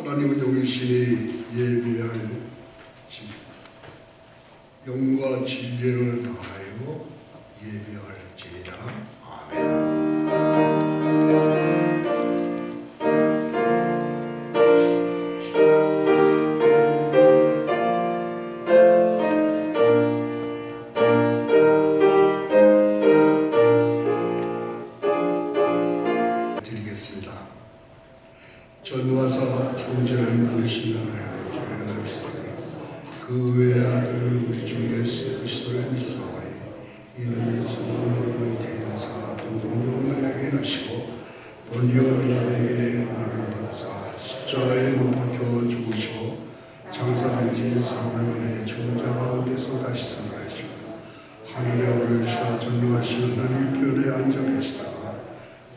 하나님은 영이시니 예배할 영과 진리를 다하여 예배할지니라. 아멘. 전와사 형제를 만드신 하나님을 주를 믿사오니 그 외의 아들 우리 주 예수 그리스도를 믿사오니 이는 성령으로 태어나사 동정녀에게 나시고 본디오 빌라도에게 고난을 받으사 십자가에 못 박혀 죽으시고 장사된 지 사흘 만에 죽은 자 가운데서 다시 살아나시고 하늘에 오르시어 전능하신 하나님 편에 앉아 계시다가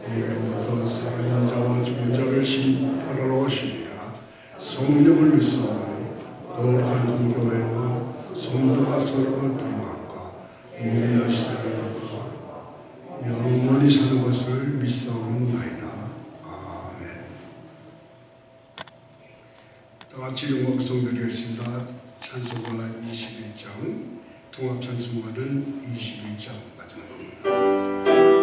이로부터 살아있는 자와 죽은 자를 심판하러 오시리라. 성령을 믿사오니 거룩한 공교회와 성도가 서로 들어가고 인류의 사랑하고 영원히 사는 것을 믿사옵나이다. 아멘. 다같이 영광송 드리겠습니다. 찬송가 21장, 통합찬송가는 21장 마지막입니다.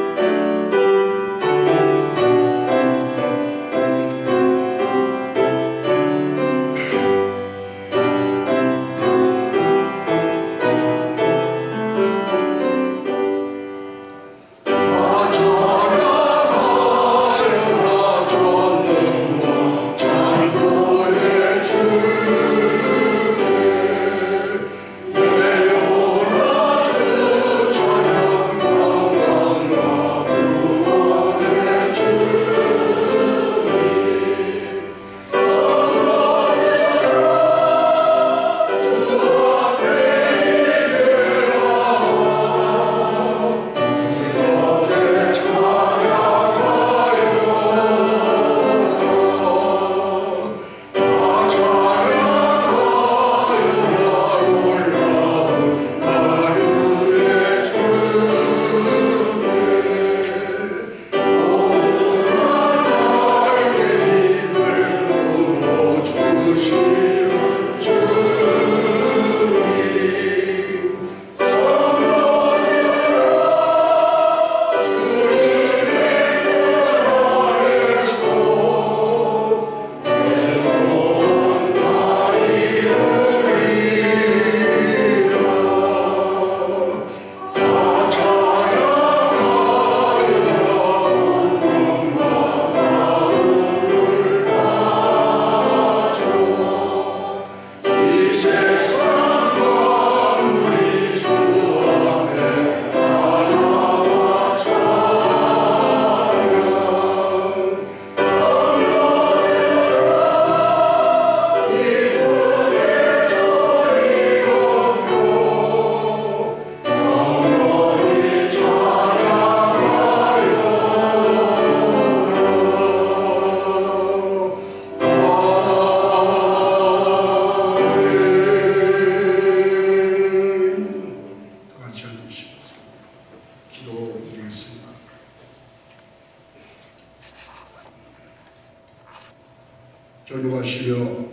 전능하시며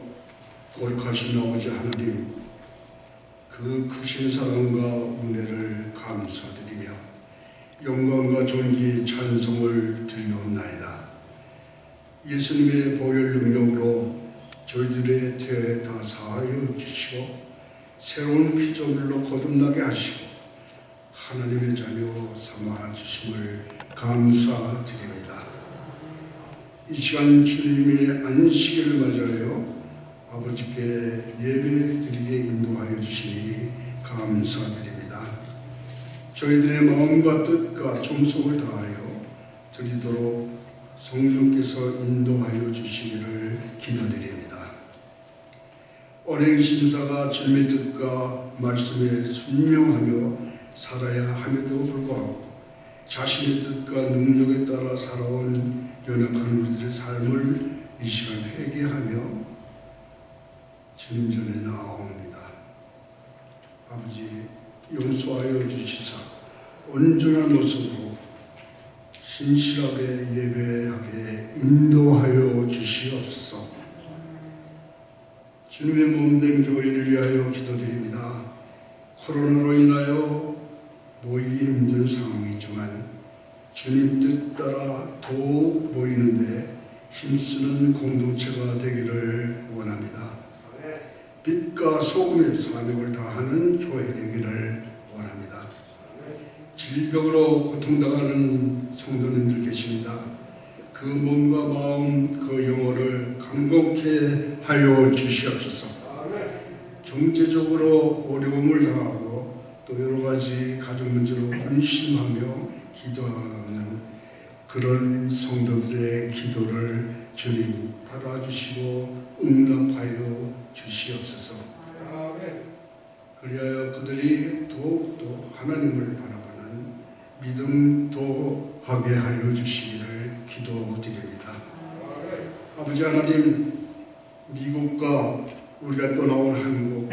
거룩하신 아버지 하나님, 그 크신 사랑과 은혜를 감사드리며 영광과 존귀 찬송을 드리옵나이다. 예수님의 보혈 능력으로 저희들의 죄 다 사하여 주시고 새로운 피조물로 거듭나게 하시고 하나님의 자녀 삼아 주심을 감사드립니다. 이 시간 주님의 안식일을 맞아요 아버지께 예배드리게 인도하여 주시니 감사드립니다. 저희들의 마음과 뜻과 정성을 다하여 드리도록 성령께서 인도하여 주시기를 기도드립니다. 언행심사가 주님의 뜻과 말씀에 순명하며 살아야 함에도 불구하고 자신의 뜻과 능력에 따라 살아온 연약한 우리들의 삶을 이 시간 회개하며 주님 전에 나아옵니다. 아버지, 용서하여 주시사 온전한 모습으로 신실하게 예배하게 인도하여 주시옵소서. 주님의 몸된 교회를 위하여 기도드립니다. 코로나로 인하여 모이기 힘든 상황이지만 주님 뜻 따라 더욱 모이는데 힘쓰는 공동체가 되기를 원합니다. 빛과 소금의 사명을 다하는 교회 되기를 원합니다. 질병으로 고통당하는 성도님들 계십니다. 그 몸과 마음, 그 영혼을 강건케 하여 주시옵소서. 경제적으로 어려움을 당하고 또 여러 가지 가정 문제로 근심하며 기도하는 그런 성도들의 기도를 주님 받아주시고 응답하여 주시옵소서. 그리하여 그들이 더욱더 하나님을 바라보는 믿음도 하게 하여 주시기를 기도드립니다. 아버지 하나님, 미국과 우리가 떠나온 한국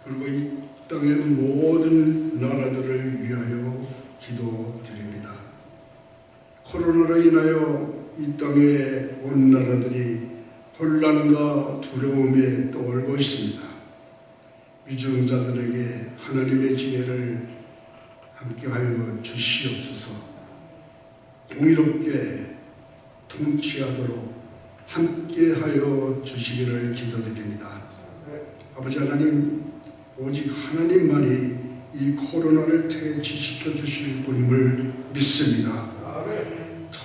그리고 이 땅의 모든 나라들을 위하여 기도드립니다. 코로나로 인하여 이 땅의 온 나라들이 혼란과 두려움에 떨고 있습니다. 위정자들에게 하나님의 지혜를 함께하여 주시옵소서. 공의롭게 통치하도록 함께하여 주시기를 기도드립니다. 아버지 하나님, 오직 하나님만이 이 코로나를 퇴치시켜 주실 분임을 믿습니다.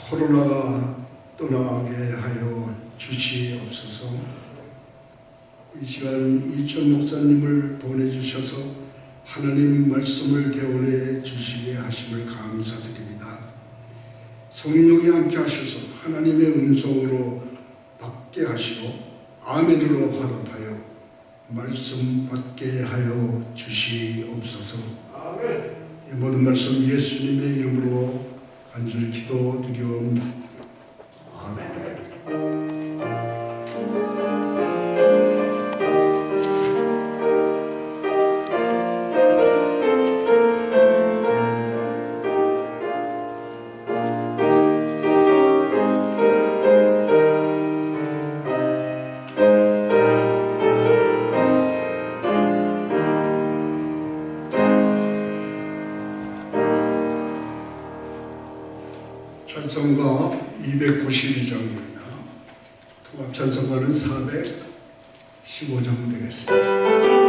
코로나가 떠나게 하여 주시옵소서. 이 시간 이천 목사님을 보내주셔서 하나님 말씀을 대원해 주시게 하심을 감사드립니다. 성령이 함께 하셔서 하나님의 음성으로 받게 하시고 아멘으로 화답하여 말씀 받게 하여 주시옵소서. 이 모든 말씀 예수님의 이름으로 간절히 기도드리옵나이다. 아멘. 찬송가 292장입니다. 통합 찬송가는 415장 되겠습니다. 그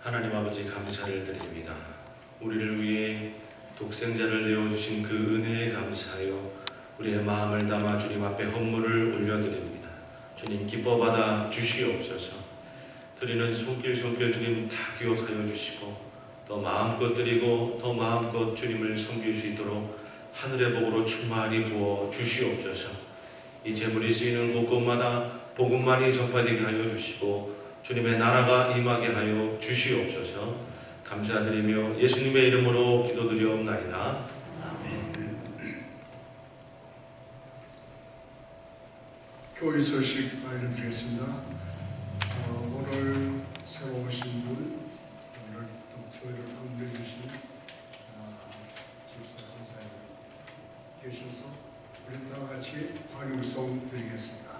하나님 아버지 감사를 드립니다. 우리를 위해 독생자를 내어주신 그 은혜에 감사하여 우리의 마음을 담아 주님 앞에 헌물을 올려드립니다. 주님 기뻐 받아 주시옵소서. 드리는 손길 주님 다 기억하여 주시고 더 마음껏 드리고 더 마음껏 주님을 섬길 수 있도록 하늘의 복으로 충만히 부어 주시옵소서. 이 제물이 쓰이는 곳곳마다 복음만이 전파되게 하여 주시고 주님의 나라가 임하게 하여 주시옵소서. 감사드리며 예수님의 이름으로 기도드리옵나이다. 아멘. 교회 소식 알려드리겠습니다. 오늘 새로 오신 분, 오늘 또 교회를 방문해 주신 집사 권사님 계셔서 우리 다 같이 환영송 드리겠습니다.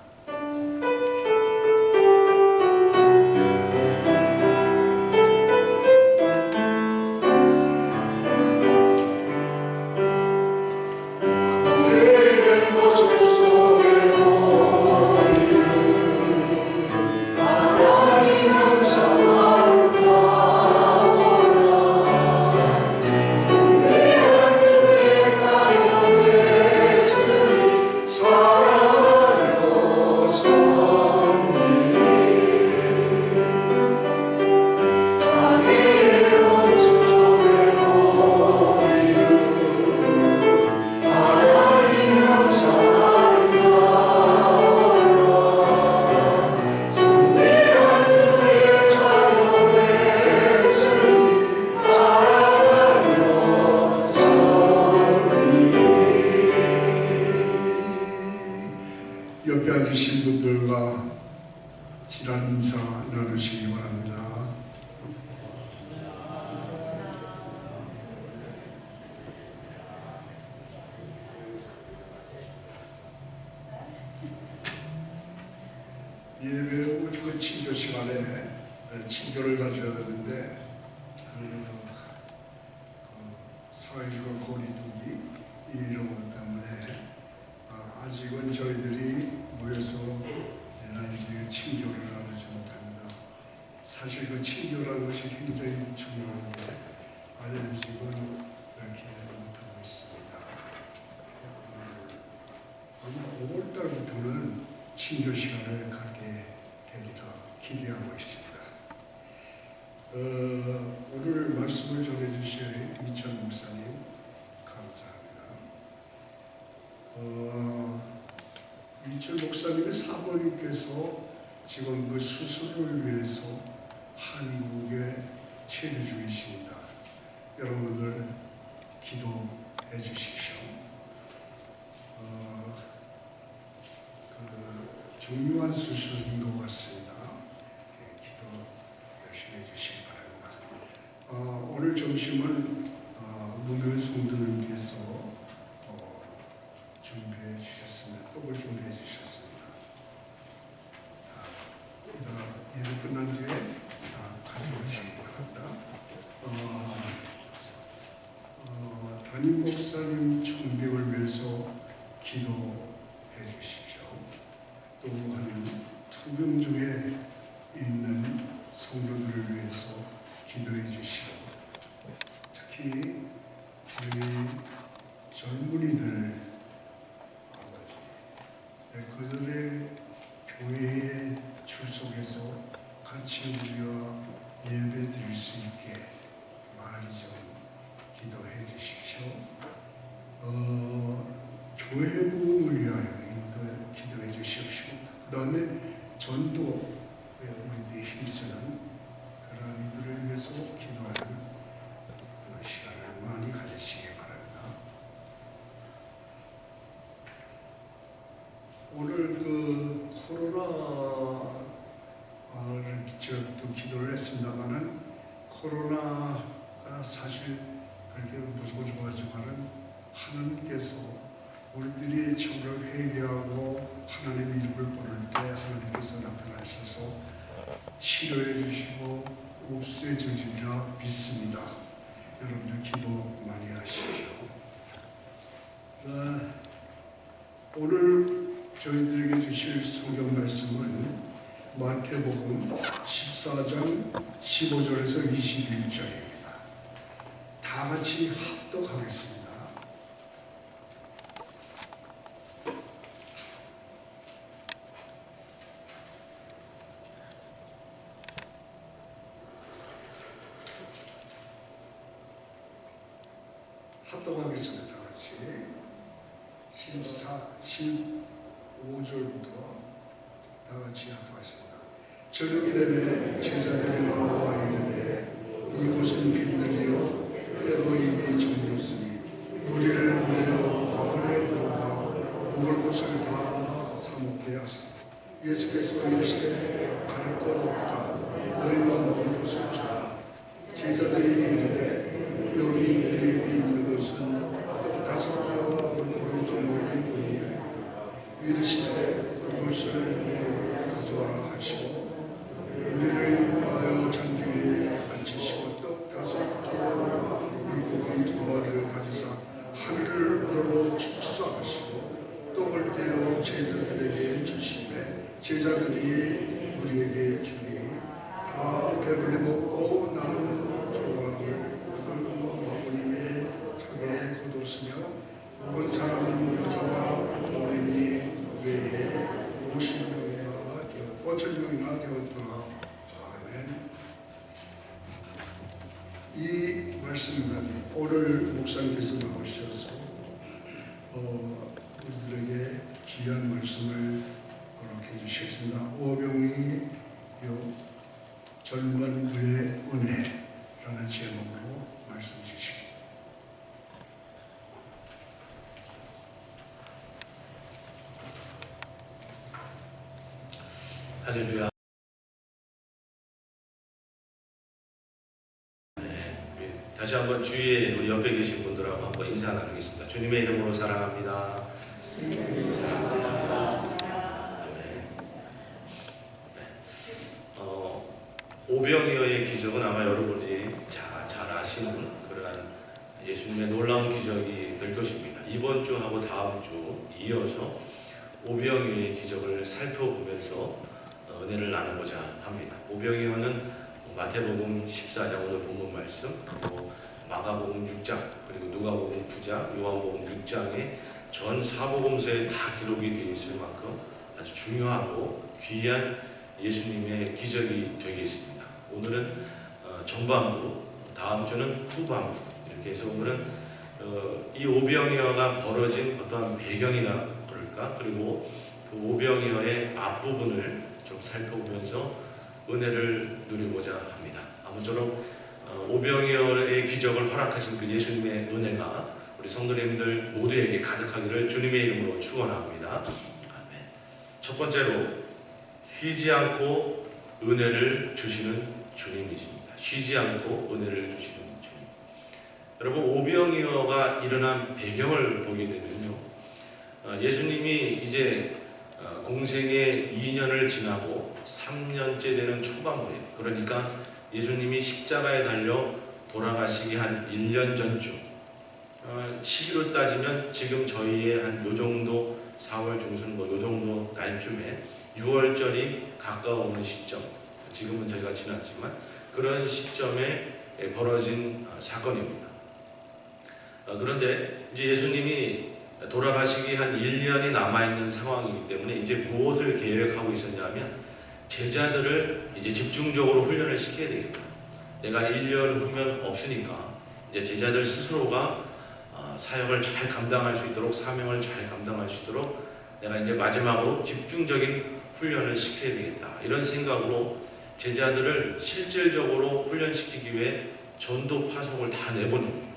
옆에 앉으신 분들과 지난 인사 나누시기 바랍니다. 예배 후 그 친교 시간에 친교를 가져야 되는데 사회적 거리두기 이런 것 때문에 아직은 저희들이 모여서 이제 친교를 나누지 못합니다. 사실 그 친교라는 것이 굉장히 중요한데 아직은 이렇게 못하고 있습니다. 아마 5월달부터는 친교 시간을 갖게 되리라 기대하고 있습니다. 오늘 말씀을 전해주실 이천 목사님 감사합니다. 이천 목사님의 사모님께서 지금 그 수술을 위해서 한국에 체류 중이십니다. 여러분들 기도해 주십시오. 중요한 수술인 것 같습니다. 기도 열심히 해주시기 바랍니다. 오늘 점심은 문을 성도님께서 준비해 주셨습니다. 떡을 준비해 주셨습니다. 예배 끝난 뒤에 가져오시기 바랍니다. 담임 목사님 청빙을 위해서 기도해 주십시오. 또한 투병 중에 있는 성도들을 위해서 기도해 주시고 특히 우리 젊은이들 그들의 교회에 출석해서 같이 우리와 예배 드릴 수 있게 많이 좀 기도해 주십시오. 교회 부흥을 위하여 기도해 주십시오. 그 다음에 전도 우리들이 힘쓰는 그런 이들을 위해서 기도하는 그 시간을 많이 가지시기 바랍니다. 오늘 그 코로나를 또 기도를 했습니다만은 코로나가 사실 그렇게 무조건 좋아하지만은 하나님께서 우리들이 정말 회개하고 하나님의 이름을 부를 때 하나님께서 나타나셔서 치료해 주시고 없애주리라 믿습니다. 여러분들 기도 많이 하십시오. 오늘 저희들에게 주실 성경 말씀은 마태복음 14장 15절에서 21절입니다. 다 같이 합독하겠습니다. 합독하겠습니다. 같이 15절부터 다 같이 합독하겠습니다. 저녁이 되매 제자들이 나와 이르되 이곳은 빈들이요 헤로인이 정리였으니 우리를 보내어 마을에 들어가 먹을 것을 다 사먹게 하소서. 예수께서 이르시되 가릴 것 없다. 너희가 먹을 것을 주라. 제자들이 이르되 여기 우리에게 있는 것은 5개와 물고기 조물뿐이니라. 이르시되 그것을 우리에게 가져와라 하시고 우리를 위하여 잔디 위에 앉히시고 떡 5개와 물고기 조물을 가지사 하늘을 우러러 축사하시고 떡을 떼어 제자들에게 주시매 제자들이 우리에게 주니 다 배불리 먹고 남은 조각을 아버님의 차게 거뒀으며 먹은 사람은 여자와 어린이 외에 50명이나 되었더라. 아멘. 이 말씀은 오늘 목사님께서 나오셔서 우리들에게 귀한 말씀을 허락해 주셨습니다. 오병이요 젊은 그의 은혜라는 제목으로 말씀 주시겠습니다. 할렐루야. 네, 다시 한번 주위에 우리 옆에 계신 분들하고 한번 인사 나누겠습니다. 주님의 이름으로 사랑합니다. 오병이어의 기적은 아마 여러분이 잘 아시는 그러한 예수님의 놀라운 기적이 될 것입니다. 이번 주하고 다음 주 이어서 오병이어의 기적을 살펴보면서 은혜를 나누고자 합니다. 오병이어는 마태복음 14장 오늘 본문 말씀, 그리고 마가복음 6장, 그리고 누가복음 9장, 요한복음 6장에 전 사복음서에 다 기록이 되어 있을 만큼 아주 중요하고 귀한 예수님의 기적이 되겠습니다. 오늘은 전반부, 다음 주는 후반부, 이렇게 해서 오늘은 이 오병이어가 벌어진 어떠한 배경이나 그럴까, 그리고 그 오병이어의 앞부분을 좀 살펴보면서 은혜를 누리고자 합니다. 아무쪼록 오병이어의 기적을 허락하신 그 예수님의 은혜가 우리 성도님들 모두에게 가득하기를 주님의 이름으로 축원합니다. 아멘. 첫 번째로 쉬지 않고 은혜를 주시는 주님이십니다. 쉬지 않고 은혜를 주시는 주님. 여러분, 오병이어가 일어난 배경을 보게 되면요, 예수님이 이제 공생의 2년을 지나고 3년째 되는 초반부에, 그러니까 예수님이 십자가에 달려 돌아가시기 한 1년 전쯤, 시기로 따지면 지금 저희의 한 요 정도 4월 중순 요 정도 날쯤에 6월절이 가까워오는 시점, 지금은 저희가 지났지만 그런 시점에 벌어진 사건입니다. 그런데 이제 예수님이 돌아가시기 한 1년이 남아있는 상황이기 때문에 이제 무엇을 계획하고 있었냐면 제자들을 이제 집중적으로 훈련을 시켜야 되겠다. 내가 1년 후면 없으니까 이제 제자들 스스로가 사역을 잘 감당할 수 있도록, 사명을 잘 감당할 수 있도록 내가 이제 마지막으로 집중적인 훈련을 시켜야 되겠다. 이런 생각으로 제자들을 실질적으로 훈련시키기 위해 전도 파송을 다 내보냅니다.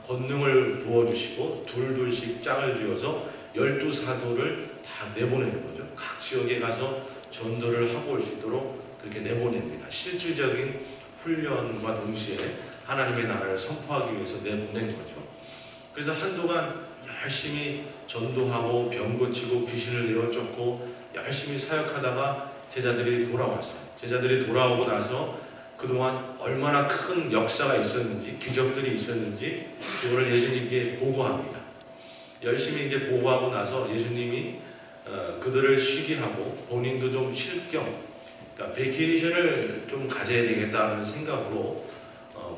권능을 부어주시고 둘둘씩 짝을 지어서 12사도를 다 내보내는 거죠. 각 지역에 가서 전도를 하고 올 수 있도록 그렇게 내보냅니다. 실질적인 훈련과 동시에 하나님의 나라를 선포하기 위해서 내보낸 거죠. 그래서 한동안 열심히 전도하고 병 고치고 귀신을 내어쫓고 열심히 사역하다가 제자들이 돌아왔어요. 제자들이 돌아오고 나서 그동안 얼마나 큰 역사가 있었는지, 기적들이 있었는지 그거를 예수님께 보고합니다. 열심히 이제 보고하고 나서 예수님이 그들을 쉬게 하고 본인도 좀 쉴 겸, 그러니까 베케이션을 좀 가져야 되겠다는 생각으로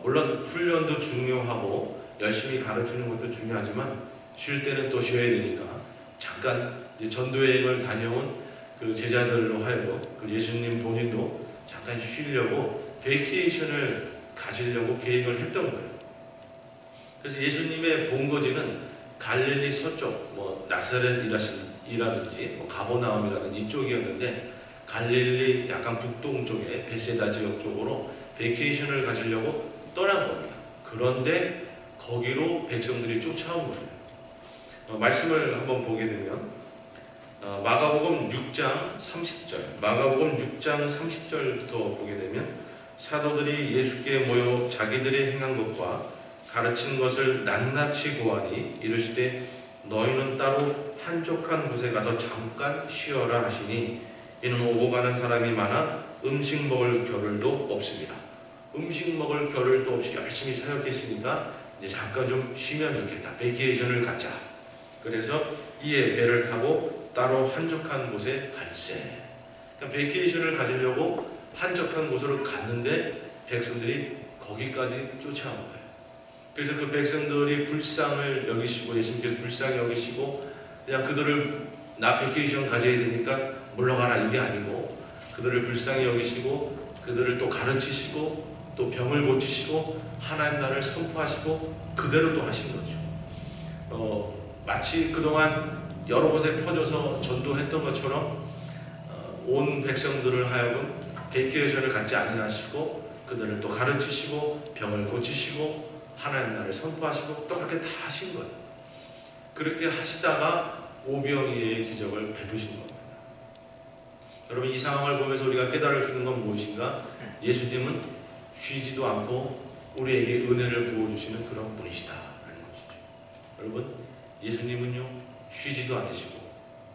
물론 훈련도 중요하고 열심히 가르치는 것도 중요하지만 쉴 때는 또 쉬어야 되니까 잠깐 이제 전도여행을 다녀온 그 제자들로 하여금 그 예수님 본인도 잠깐 쉬려고 베케이션을 가지려고 계획을 했던 거예요. 그래서 예수님의 본거지는 갈릴리 서쪽, 뭐 나사렛이라든지 뭐 가버나움이라든지 이쪽이었는데 갈릴리 약간 북동쪽에 베세다 지역 쪽으로 베케이션을 가지려고 떠난 겁니다. 그런데 거기로 백성들이 쫓아온 거예요. 말씀을 한번 보게 되면 마가복음 6장 30절, 마가복음 6장 30절부터 보게 되면 사도들이 예수께 모여 자기들이 행한 것과 가르친 것을 낱낱이 고하니 이르시되 너희는 따로 한적한 곳에 가서 잠깐 쉬어라 하시니 이는 오고 가는 사람이 많아 음식 먹을 겨를도 없습니다. 음식 먹을 겨를도 없이 열심히 사역했으니까 이제 잠깐 좀 쉬면 좋겠다. 베케이션을 갖자. 그래서 이에 배를 타고 따로 한적한 곳에 갈세. 그러니까 베케이션을 가지려고 한적한 곳으로 갔는데 백성들이 거기까지 쫓아온 거예요. 그래서 그 백성들이 불쌍을 여기시고 예수님께서 불쌍히 여기시고 그냥 그들을 나 베케이션 가져야 되니까 물러가라 이게 아니고 그들을 불쌍히 여기시고 그들을 또 가르치시고 또 병을 고치시고 하나님 나라를 선포하시고 그대로 또 하신 거죠. 마치 그동안 여러 곳에 퍼져서 전도했던 것처럼 온 백성들을 하여금 베케이션을 갖지 아니하시고 그들을 또 가르치시고 병을 고치시고 하나님 나라를 선포하시고 또 그렇게 다 하신 거예요. 그렇게 하시다가 오병이어의 기적을 베푸신 겁니다. 여러분 이 상황을 보면서 우리가 깨달을 수 있는 건 무엇인가? 예수님은 쉬지도 않고 우리에게 은혜를 부어주시는 그런 분이시다라는 것이죠. 여러분 예수님은요 쉬지도 않으시고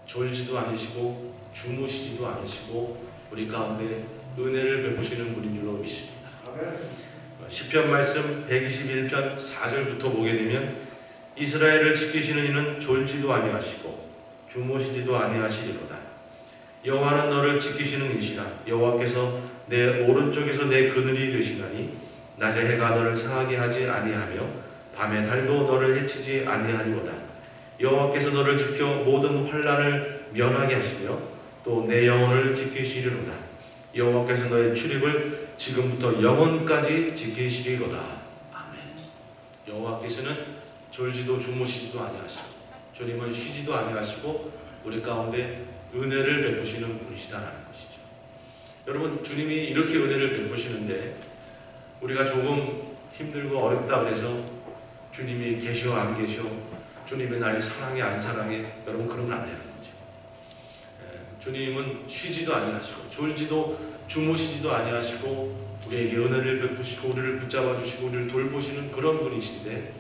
졸지도 않으시고 주무시지도 않으시고 우리 가운데 은혜를 베푸시는 분인 줄로 믿습니다. 시편 말씀 121편 4절부터 보게 되면 이스라엘을 지키시는 이는 졸지도 아니하시고 주무시지도 아니하시리로다. 여호와는 너를 지키시는 이시라. 여호와께서 내 오른쪽에서 내 그늘이 되시나니 낮에 해가 너를 상하게 하지 아니하며 밤에 달도 너를 해치지 아니하리로다. 여호와께서 너를 지켜 모든 환난을 면하게 하시며 또 내 영혼을 지키시리로다. 여호와께서 너의 출입을 지금부터 영원까지 지키시리로다. 아멘. 여호와께서는 졸지도 주무시지도 아니하시고 주님은 쉬지도 아니하시고 우리 가운데 은혜를 베푸시는 분이시다라는 것이죠. 여러분 주님이 이렇게 은혜를 베푸시는데 우리가 조금 힘들고 어렵다 그래서 주님이 계셔 안 계셔 주님이 나를 사랑해 안 사랑해 여러분 그러면 안 되는 거죠. 주님은 쉬지도 아니하시고 졸지도 주무시지도 아니하시고 우리에게 은혜를 베푸시고 우리를 붙잡아 주시고 우리를 돌보시는 그런 분이신데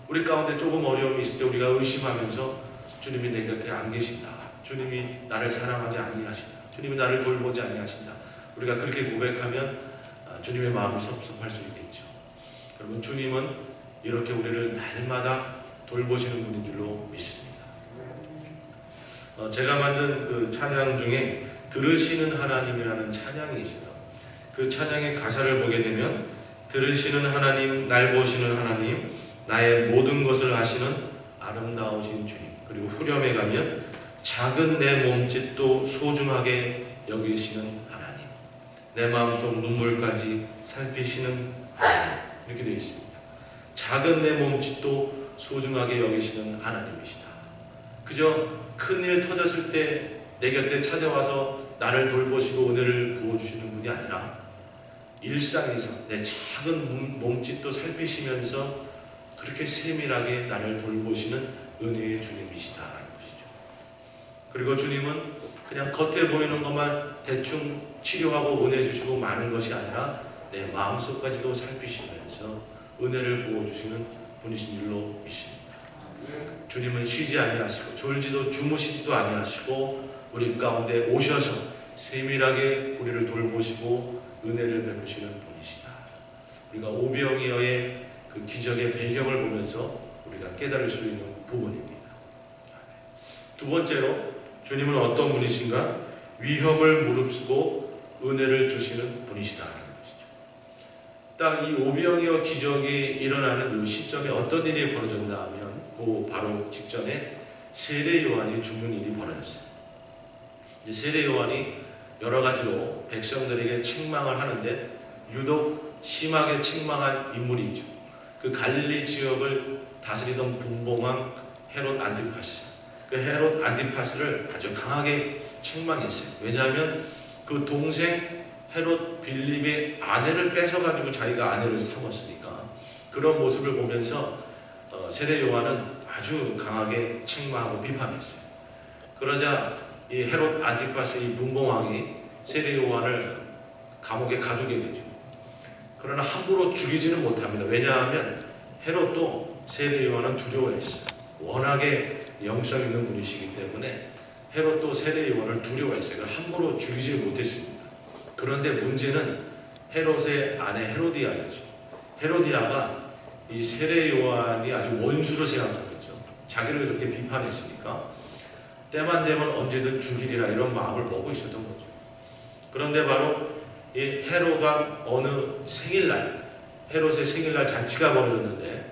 우리 가운데 조금 어려움이 있을 때 우리가 의심하면서 주님이 내 곁에 안 계신다. 주님이 나를 사랑하지 아니하신다. 주님이 나를 돌보지 아니하신다. 우리가 그렇게 고백하면 주님의 마음이 섭섭할 수 있겠죠. 여러분 주님은 이렇게 우리를 날마다 돌보시는 분인 줄로 믿습니다. 제가 만든 그 찬양 중에 들으시는 하나님이라는 찬양이 있어요. 그 찬양의 가사를 보게 되면 들으시는 하나님, 날 보시는 하나님, 나의 모든 것을 아시는 아름다우신 주님. 그리고 후렴에 가면 작은 내 몸짓도 소중하게 여기시는 하나님, 내 마음속 눈물까지 살피시는 하나님. 이렇게 되어 있습니다. 작은 내 몸짓도 소중하게 여기시는 하나님이시다. 그저 큰일 터졌을 때 내 곁에 찾아와서 나를 돌보시고 은혜를 부어주시는 분이 아니라 일상에서 내 작은 몸짓도 살피시면서 그렇게 세밀하게 나를 돌보시는 은혜의 주님이시다라는 것이죠. 그리고 주님은 그냥 겉에 보이는 것만 대충 치료하고 은혜 주시고 마는 것이 아니라 내 마음속까지도 살피시면서 은혜를 부어주시는 분이신 줄로 믿습니다. 주님은 쉬지 아니하시고 졸지도 주무시지도 아니하시고 우리 가운데 오셔서 세밀하게 우리를 돌보시고 은혜를 베푸시는 분이시다. 우리가 오병이어의 그 기적의 배경을 보면서 우리가 깨달을 수 있는 부분입니다. 두 번째로 주님은 어떤 분이신가? 위협을 무릅쓰고 은혜를 주시는 분이시다라는 것이죠. 딱 이 오병이어 기적이 일어나는 이 시점에 어떤 일이 벌어졌나 하면 그 바로 직전에 세례 요한이 죽는 일이 벌어졌어요. 이제 세례 요한이 여러 가지로 백성들에게 책망을 하는데 유독 심하게 책망한 인물이 있죠. 그 갈릴리 지역을 다스리던 분봉왕 헤롯 안티파스. 그 헤롯 안티파스를 아주 강하게 책망했어요. 왜냐하면 그 동생 헤롯 빌립의 아내를 뺏어가지고 자기가 아내를 삼았으니까 그런 모습을 보면서 세례 요한은 아주 강하게 책망하고 비판했어요. 그러자 이 헤롯 안티파스 이 분봉왕이 세례 요한을 감옥에 가두게 되죠. 그러나 함부로 죽이지는 못합니다. 왜냐하면 헤롯도 세례 요한은 두려워했어요. 워낙에 영성 있는 분이시기 때문에 헤롯도 세례 요한을 두려워했어요. 함부로 죽이지 못했습니다. 그런데 문제는 헤롯의 아내 헤로디아였죠. 헤로디아가 이 세례 요한이 아주 원수로 생각하면서 자기를 그렇게 비판했으니까 때만 되면 언제든 죽이리라 이런 마음을 먹고 있었던 거죠. 그런데 바로 이 헤롯과 어느 생일날, 헤롯의 생일날 잔치가 벌어졌는데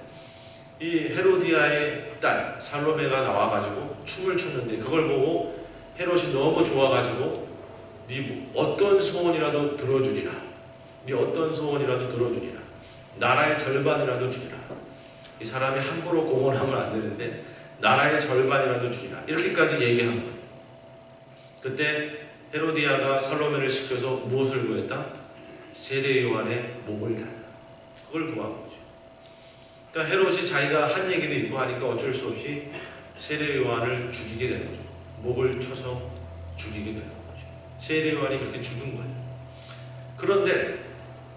이 헤로디아의 딸 살로메가 나와가지고 춤을 췄는데 그걸 보고 헤롯이 너무 좋아가지고 네 어떤 소원이라도 들어주리라. 네 어떤 소원이라도 들어주리라. 나라의 절반이라도 주리라. 이 사람이 함부로 공언하면 안 되는데 나라의 절반이라도 주리라. 이렇게까지 얘기한 거예요. 그때 헤로디아가 살로메를 시켜서 무엇을 구했다? 세례 요한의 목을 달라. 그걸 구한 거죠. 그러니까 헤롯이 자기가 한 얘기도 있고 하니까 어쩔 수 없이 세례 요한을 죽이게 되는 거죠. 목을 쳐서 죽이게 되는 거죠. 세례 요한이 그렇게 죽은 거예요. 그런데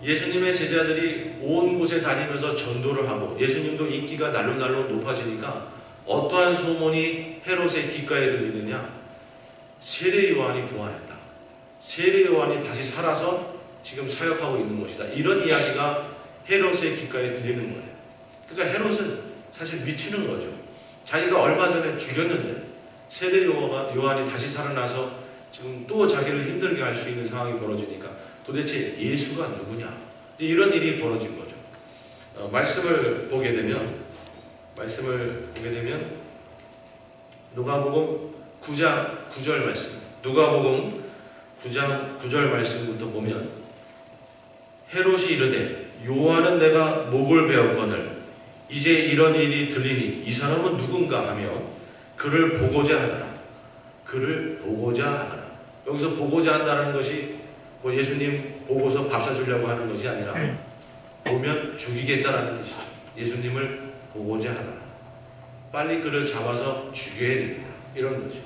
예수님의 제자들이 온 곳에 다니면서 전도를 하고 예수님도 인기가 날로 높아지니까 어떠한 소문이 헤롯의 귓가에 들리느냐? 세례 요한이 부활했다. 세례 요한이 다시 살아서 지금 사역하고 있는 것이다. 이런 이야기가 헤롯의 귓가에 들리는 거예요. 그러니까 헤롯은 사실 미치는 거죠. 자기가 얼마 전에 죽였는데 세례 요한이 다시 살아나서 지금 또 자기를 힘들게 할 수 있는 상황이 벌어지니까 도대체 예수가 누구냐? 이런 일이 벌어진 거죠. 말씀을 보게 되면 누가복음 9장 9절 말씀. 누가복음 9장 9절 말씀부터 보면 헤롯이 이르되 요한은 내가 목을 베었거늘 이제 이런 일이 들리니 이 사람은 누군가 하며 그를 보고자 하더라. 그를 보고자 하더라. 여기서 보고자 한다는 것이 뭐 예수님 보고서 밥 사주려고 하는 것이 아니라 보면 죽이겠다라는 뜻이죠. 예수님을 보고자 하더라. 빨리 그를 잡아서 죽여야 됩니다. 이런 거죠.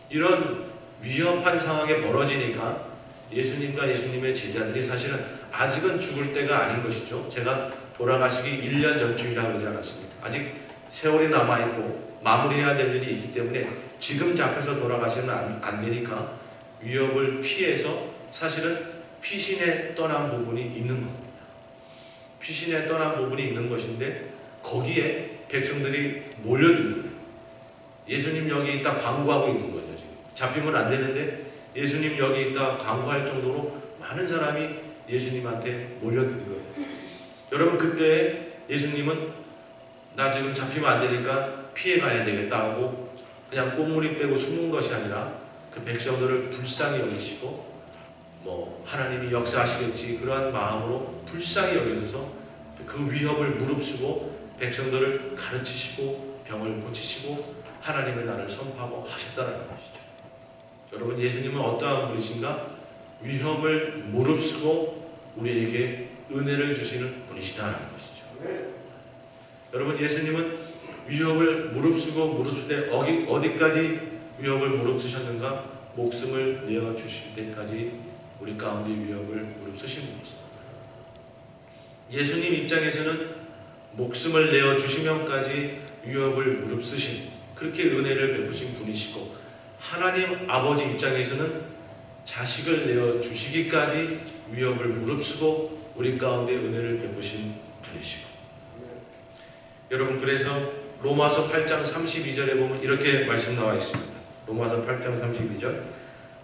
이런 위협한 상황에 벌어지니까 예수님과 예수님의 제자들이 사실은 아직은 죽을 때가 아닌 것이죠. 제가 돌아가시기 1년 전쯤이라고 그러지 않았습니까? 아직 세월이 남아있고 마무리해야 될 일이 있기 때문에 지금 잡혀서 돌아가시면 안 되니까 위협을 피해서 사실은 피신에 떠난 부분이 있는 겁니다. 피신에 떠난 부분이 있는 것인데 거기에 백성들이 몰려드는 거예요. 예수님 여기 있다 광고하고 있는 거죠. 지금 잡히면 안 되는데 예수님 여기 있다 광고할 정도로 많은 사람이 예수님한테 몰려드는 거예요. 여러분 그때 예수님은 나 지금 잡히면 안 되니까 피해 가야 되겠다 하고 그냥 꽁무니 빼고 숨은 것이 아니라 그 백성들을 불쌍히 여기시고 뭐 하나님이 역사하시겠지 그러한 마음으로 불쌍히 여기셔서 그 위협을 무릅쓰고 백성들을 가르치시고 병을 고치시고 하나님의 나라를 선포하고 하셨다는 것이죠. 여러분 예수님은 어떠한 분이신가? 위협을 무릅쓰고 우리에게 은혜를 주시는 분이시다는 것이죠. 여러분 예수님은 위협을 무릅쓸 때 어디까지 위협을 무릅쓰셨는가? 목숨을 내어주실 때까지 우리 가운데 위협을 무릅쓰신 분이십니다. 예수님 입장에서는 목숨을 내어주시면까지 위협을 무릅쓰신 그렇게 은혜를 베푸신 분이시고 하나님 아버지 입장에서는 자식을 내어주시기까지 위협을 무릅쓰고 우리 가운데 은혜를 베푸신 분이시고 여러분 그래서 로마서 8장 32절에 보면 이렇게 말씀 나와 있습니다. 로마서 8장 32절.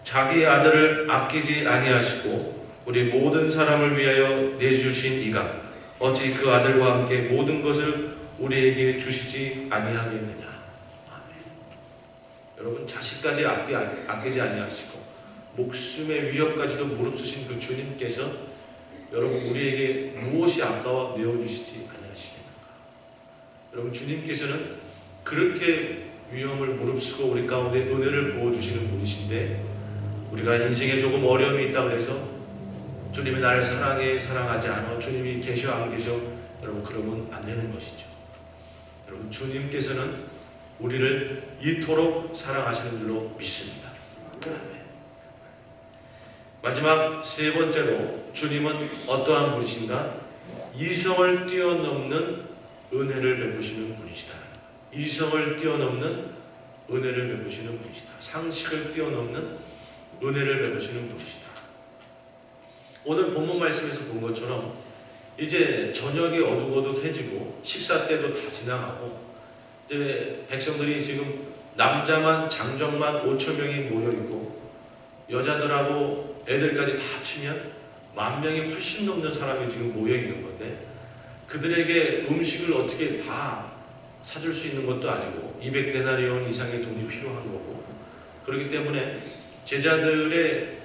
자기 아들을 아끼지 아니하시고 우리 모든 사람을 위하여 내주신 이가 어찌 그 아들과 함께 모든 것을 우리에게 주시지 아니하겠느냐. 아멘. 여러분, 자식까지 아끼지 아니하시고 목숨의 위협까지도 무릅쓰신 그 주님께서 여러분 우리에게 무엇이 아까워 내어주시지 아니하시겠는가. 여러분, 주님께서는 그렇게 위험을 무릅쓰고 우리 가운데 은혜를 부어주시는 분이신데, 우리가 인생에 조금 어려움이 있다 그래서 주님이 나를 사랑해 사랑하지 않아, 주님이 계셔 안 계셔, 여러분 그러면 안 되는 것이죠. 여러분, 주님께서는 우리를 이토록 사랑하시는 줄로 믿습니다. 아멘. 마지막 세 번째로 주님은 어떠한 분이신가? 이성을 뛰어넘는 은혜를 베푸시는 분이시다. 이성을 뛰어넘는 은혜를 베푸시는 분이시다. 상식을 뛰어넘는 은혜를 베푸시는 분이시다. 오늘 본문 말씀에서 본 것처럼 이제 저녁이 어둑어둑해지고 식사 때도 다 지나가고 이제 백성들이 지금 남자만 장정만 5천 명이 모여있고 여자들하고 애들까지 다 합치면 10,000명이 훨씬 넘는 사람이 지금 모여있는 건데, 그들에게 음식을 어떻게 다 사줄 수 있는 것도 아니고 200데나리온 이상의 돈이 필요한 거고, 그렇기 때문에 제자들의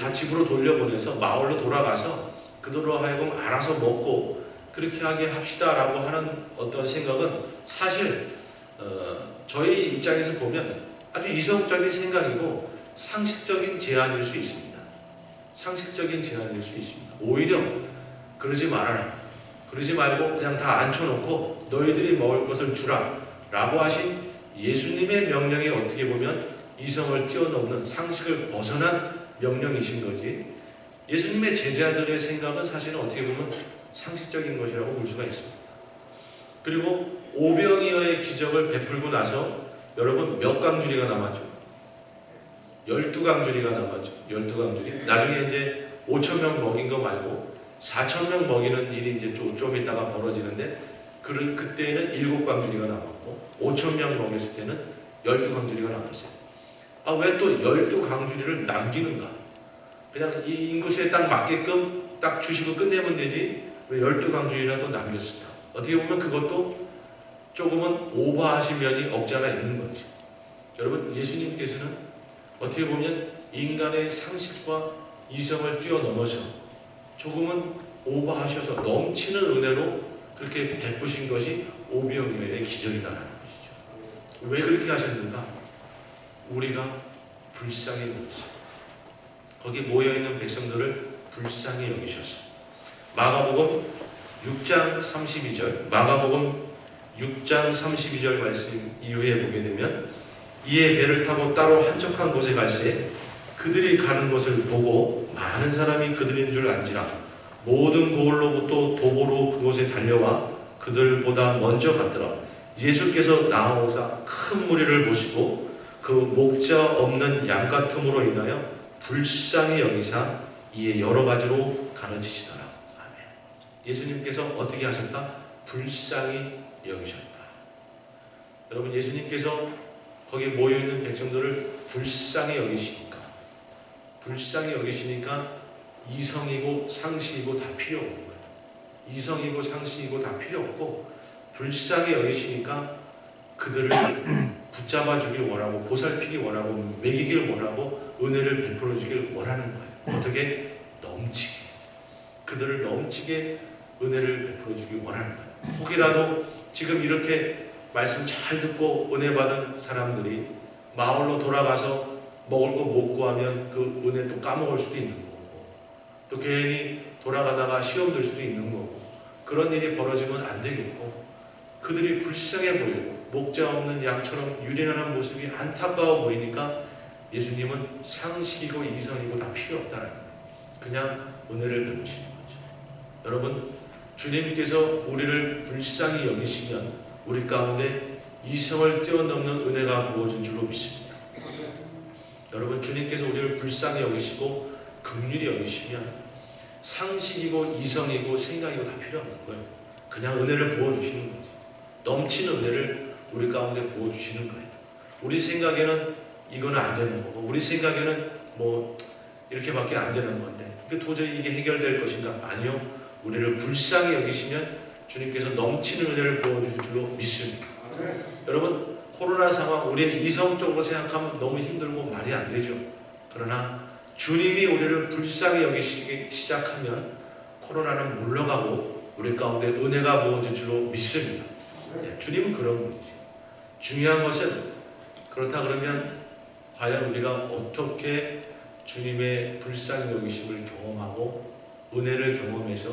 다 집으로 돌려보내서 마을로 돌아가서 그들로 하여금 알아서 먹고 그렇게 하게 합시다라고 하는 어떤 생각은 사실 저희 입장에서 보면 아주 이성적인 생각이고 상식적인 제안일 수 있습니다. 상식적인 제안일 수 있습니다. 오히려 그러지 말아라, 그러지 말고 그냥 다 앉혀놓고 너희들이 먹을 것을 주라 라고 하신 예수님의 명령이 어떻게 보면 이성을 뛰어넘는 상식을 벗어난 명령이신 거지, 예수님의 제자들의 생각은 사실은 어떻게 보면 상식적인 것이라고 볼 수가 있습니다. 그리고 오병이어의 기적을 베풀고 나서 여러분 몇 강줄이가 남았죠? 12강줄이가 남았죠. 12강줄이. 나중에 이제 5,000명 먹인 거 말고 4,000명 먹이는 일이 이제 좀 있다가 벌어지는데, 그때는 7강줄이가 남았고 5,000명 먹였을 때는 12강줄이가 남았어요. 왜 또 12강줄이를 남기는가? 그냥 이 인구수에 딱 맞게끔 딱 주시고 끝내면 되지 왜 12강줄이라도 남겼을까? 어떻게 보면 그것도 조금은 오버하신 면이 없잖아 있는 거죠. 여러분, 예수님께서는 어떻게 보면 인간의 상식과 이성을 뛰어넘어서 조금은 오버하셔서 넘치는 은혜로 그렇게 베푸신 것이 오병이어의 기적이다라는 것이죠. 왜 그렇게 하셨는가? 우리가 불쌍히 여겼어요. 거기 모여있는 백성들을 불쌍히 여기셔서. 마가복음 6장 32절, 마가복음 6장 32절 말씀 이후에 보게 되면, 이에 배를 타고 따로 한적한 곳에 갈새 그들이 가는 것을 보고 많은 사람이 그들인 줄 안지라 모든 고을로부터 도보로 그곳에 달려와 그들보다 먼저 갔더라. 예수께서 나아오사 큰 무리를 보시고 그 목자 없는 양 같음으로 인하여 불쌍히 여기사 이에 여러 가지로 가르치시더라. 아멘. 예수님께서 어떻게 하셨다? 불쌍히 여기셨다. 여러분, 예수님께서 거기에 모여있는 백성들을 불쌍히 여기시니까 이성이고 상식이고 다 필요 없는 거예요. 이성이고 상식이고 다 필요 없고 불쌍히 여기시니까 그들을 붙잡아 주길 원하고 보살피기 원하고 먹이길 원하고 은혜를 베풀어 주길 원하는 거예요. 어떻게? 넘치게. 그들을 넘치게 은혜를 베풀어 주길 원하는 거예요. 혹이라도 지금 이렇게 말씀 잘 듣고 은혜 받은 사람들이 마을로 돌아가서 먹을 거 못 구하면 그 은혜 또 까먹을 수도 있는 거고, 또 괜히 돌아가다가 시험 들 수도 있는 거고, 그런 일이 벌어지면 안 되겠고, 그들이 불쌍해 보이고 목자 없는 양처럼 유린하는 모습이 안타까워 보이니까 예수님은 상식이고 이성이고 다 필요 없다는 거예요. 그냥 은혜를 베푸시는 거죠. 여러분, 주님께서 우리를 불쌍히 여기시면 우리 가운데 이성을 뛰어넘는 은혜가 부어진 줄로 믿습니다. 여러분, 주님께서 우리를 불쌍히 여기시고 긍휼히 여기시면 상식이고 이성이고 생각이고 다 필요 없는 거예요. 그냥 은혜를 부어주시는 거죠. 넘치는 은혜를 우리 가운데 부어주시는 거예요. 우리 생각에는 이거는 안 되는 거고 우리 생각에는 뭐 이렇게밖에 안 되는 건데 도저히 이게 해결될 것인가? 아니요. 우리를 불쌍히 여기시면 주님께서 넘치는 은혜를 부어주실 줄로 믿습니다. 여러분 코로나 상황 우리는 이성적으로 생각하면 너무 힘들고 말이 안 되죠. 그러나 주님이 우리를 불쌍히 여기시기 시작하면 코로나는 물러가고 우리 가운데 은혜가 부어질 줄로 믿습니다. 주님은 그런 분이세요. 중요한 것은 그렇다 그러면 과연 우리가 어떻게 주님의 불쌍히 여기심을 경험하고 은혜를 경험해서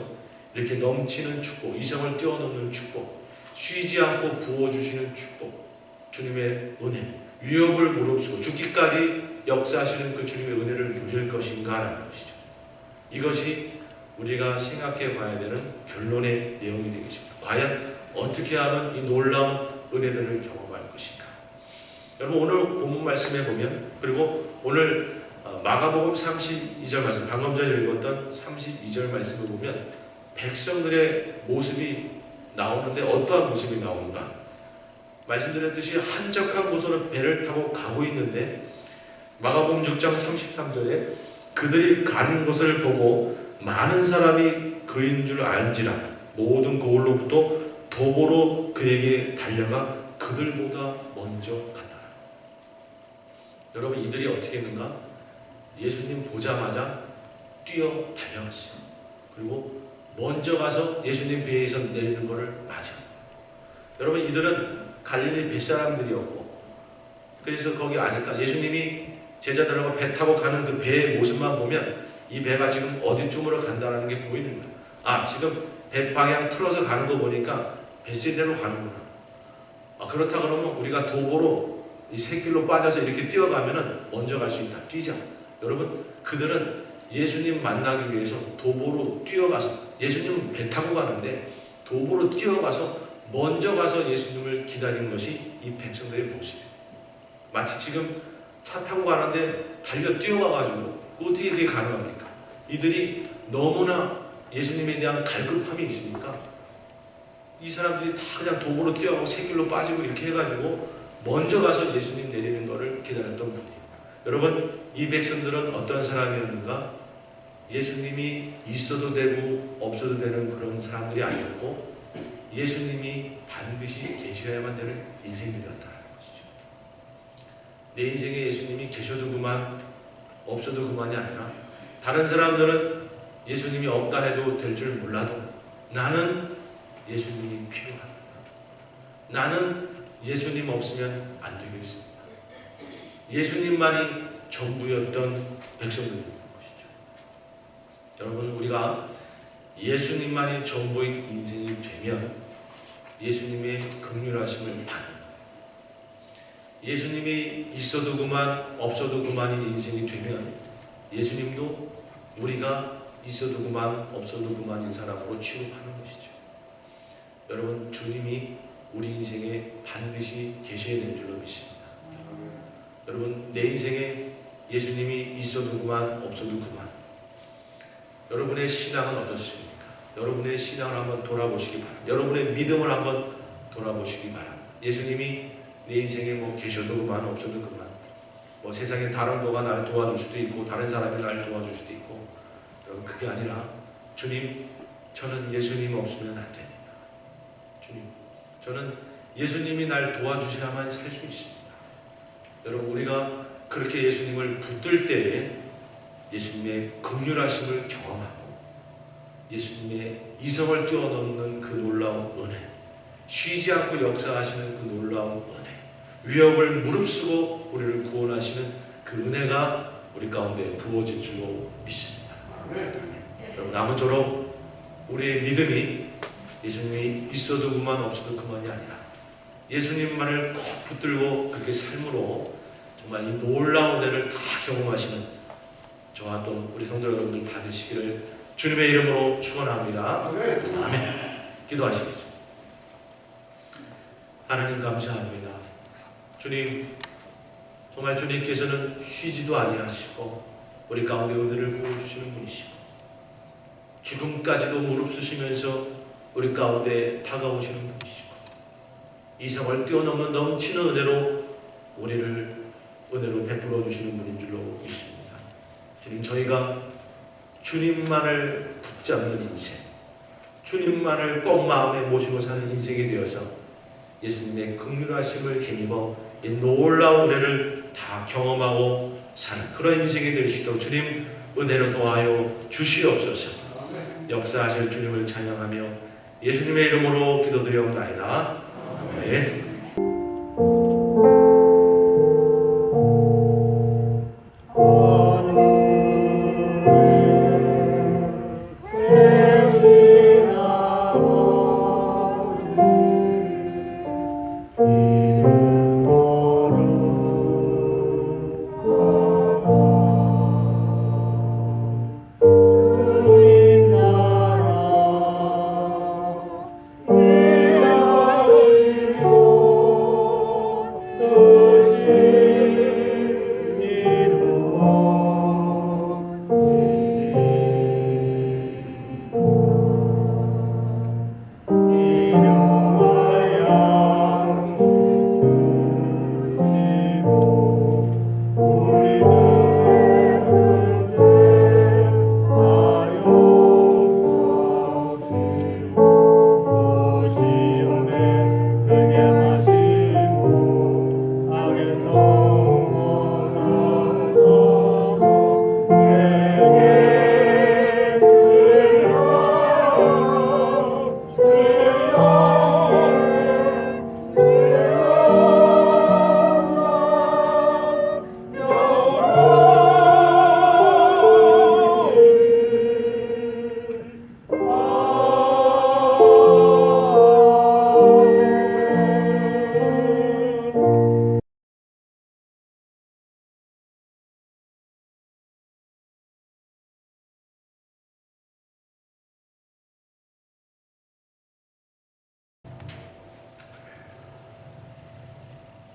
이렇게 넘치는 축복, 이성을 뛰어넘는 축복, 쉬지 않고 부어주시는 축복, 주님의 은혜, 위협을 무릅쓰고 죽기까지 역사하시는 그 주님의 은혜를 누릴 것인가라는 것이죠. 이것이 우리가 생각해 봐야 되는 결론의 내용이 되겠습니다. 과연 어떻게 하면 이 놀라운 은혜들을 경험할 것인가. 여러분 오늘 본문 말씀에 보면 그리고 오늘 마가복음 32절 말씀 방금 전에 읽었던 32절 말씀을 보면 백성들의 모습이 나오는데 어떠한 모습이 나오는가? 말씀드렸듯이 한적한 곳으로 배를 타고 가고 있는데 마가복음 6장 33절에 그들이 가는 것을 보고 많은 사람이 그인 줄 알지라 모든 거울로부터 도보로 그에게 달려가 그들보다 먼저 갔다. 여러분 이들이 어떻게 했는가? 예수님 보자마자 뛰어 달려갔어요. 그리고 먼저 가서 예수님 배에서 내리는 것을 맞아. 여러분 이들은 갈릴리 뱃사람들이었고 그래서 거기 아니까 예수님이 제자들하고 배 타고 가는 그 배의 모습만 보면 이 배가 지금 어디쯤으로 간다는 게 보이는 거예요. 아 지금 배 방향 틀어서 가는 거 보니까 뱃세대로 가는구나. 그렇다 그러면 우리가 도보로 이 새길로 빠져서 이렇게 뛰어가면은 먼저 갈 수 있다. 뛰자. 여러분 그들은 예수님 만나기 위해서 도보로 뛰어가서 예수님은 배 타고 가는데 도보로 뛰어가서 먼저 가서 예수님을 기다린 것이 이 백성들의 모습이에요. 마치 지금 차 타고 가는데 달려 뛰어가가지고 어떻게 그게 가능합니까? 이들이 너무나 예수님에 대한 갈급함이 있으니까 이 사람들이 다 그냥 도보로 뛰어가고 새길로 빠지고 이렇게 해가지고 먼저 가서 예수님 내리는 것을 기다렸던 분이에요. 여러분 이 백성들은 어떤 사람이었는가? 예수님이 있어도 되고 없어도 되는 그런 사람들이 아니었고 예수님이 반드시 계셔야만 되는 인생들이었다는 것이죠. 내 인생에 예수님이 계셔도 그만 없어도 그만이 아니라 다른 사람들은 예수님이 없다 해도 될 줄 몰라도 나는 예수님이 필요합니다. 나는 예수님 없으면 안 되겠습니다. 예수님만이 전부였던 백성들입니다. 여러분 우리가 예수님만이 전부의 인생이 되면 예수님의 긍휼하심을 받는 예수님이 있어도 그만 없어도 그만인 인생이 되면 예수님도 우리가 있어도 그만 없어도 그만인 사람으로 취급하는 것이죠. 여러분 주님이 우리 인생에 반드시 계셔야 될 줄로 믿습니다. 여러분 내 인생에 예수님이 있어도 그만 없어도 그만 여러분의 신앙은 어떻습니까? 여러분의 신앙을 한번 돌아보시기 바랍니다. 여러분의 믿음을 한번 돌아보시기 바랍니다. 예수님이 내 인생에 뭐 계셔도 그만 없어도 그만 뭐 세상에 다른 도가 나를 도와줄 수도 있고 다른 사람이 나를 도와줄 수도 있고 여러분 그게 아니라 주님 저는 예수님 없으면 안 됩니다. 주님 저는 예수님이 날 도와주셔야만 살 수 있습니다. 여러분 우리가 그렇게 예수님을 붙들 때에 예수님의 긍휼하심을 경험하고 예수님의 이성을 뛰어넘는 그 놀라운 은혜 쉬지 않고 역사하시는 그 놀라운 은혜 위협을 무릅쓰고 우리를 구원하시는 그 은혜가 우리 가운데 부어질 줄로 믿습니다. 여러분 아무쪼록 우리의 믿음이 예수님이 있어도 그만 없어도 그만이 아니라 예수님만을 꼭 붙들고 그렇게 삶으로 정말 이 놀라운 은혜를 다 경험하시는 저와 또 우리 성도 여러분들 다 되시기를 주님의 이름으로 축원합니다. 아멘. 기도하시겠습니다. 하나님 감사합니다. 주님 정말 주님께서는 쉬지도 아니하시고 우리 가운데 은혜를 부어주시는 분이시고 죽음까지도 무릅쓰시면서 우리 가운데 다가오시는 분이시고 이성을 뛰어넘는 넘치는 은혜로 우리를 은혜로 베풀어 주시는 분인 줄로 믿습니다. 주님, 저희가 주님만을 붙잡는 인생, 주님만을 꼭 마음에 모시고 사는 인생이 되어서 예수님의 긍휼하심을 힘입어 이 놀라운 은혜를 다 경험하고 사는 그런 인생이 될 수 있도록 주님 은혜로 도와여 주시옵소서. 역사하실 주님을 찬양하며 예수님의 이름으로 기도드리옵나이다. 아멘.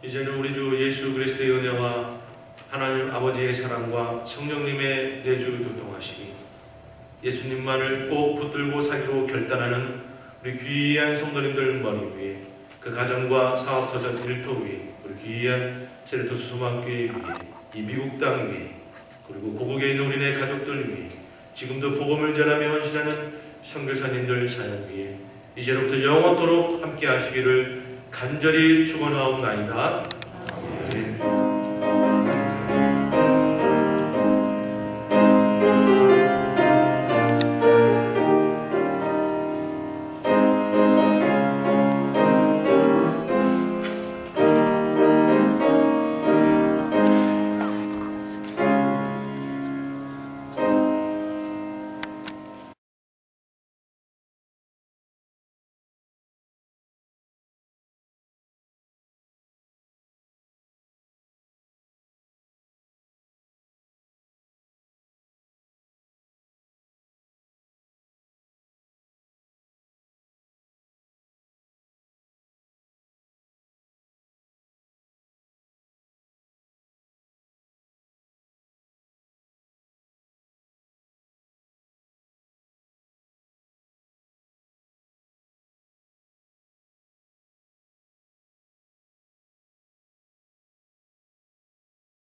이제는 우리 주 예수 그리스도의 은혜와 하나님 아버지의 사랑과 성령님의 내주 교통하심이 예수님만을 꼭 붙들고 사기로 결단하는 우리 귀한 성도님들 머리 위에, 그 가정과 사업 터전 일터 위에, 우리 귀한 세례도 수소망교회 위에, 이 미국 땅 위에, 그리고 고국에 있는 우리네 가족들 위에, 지금도 복음을 전하며 헌신하는 선교사님들 사역 위에 이제로부터 영원토록 함께 하시기를 간절히 축원하옵나이다.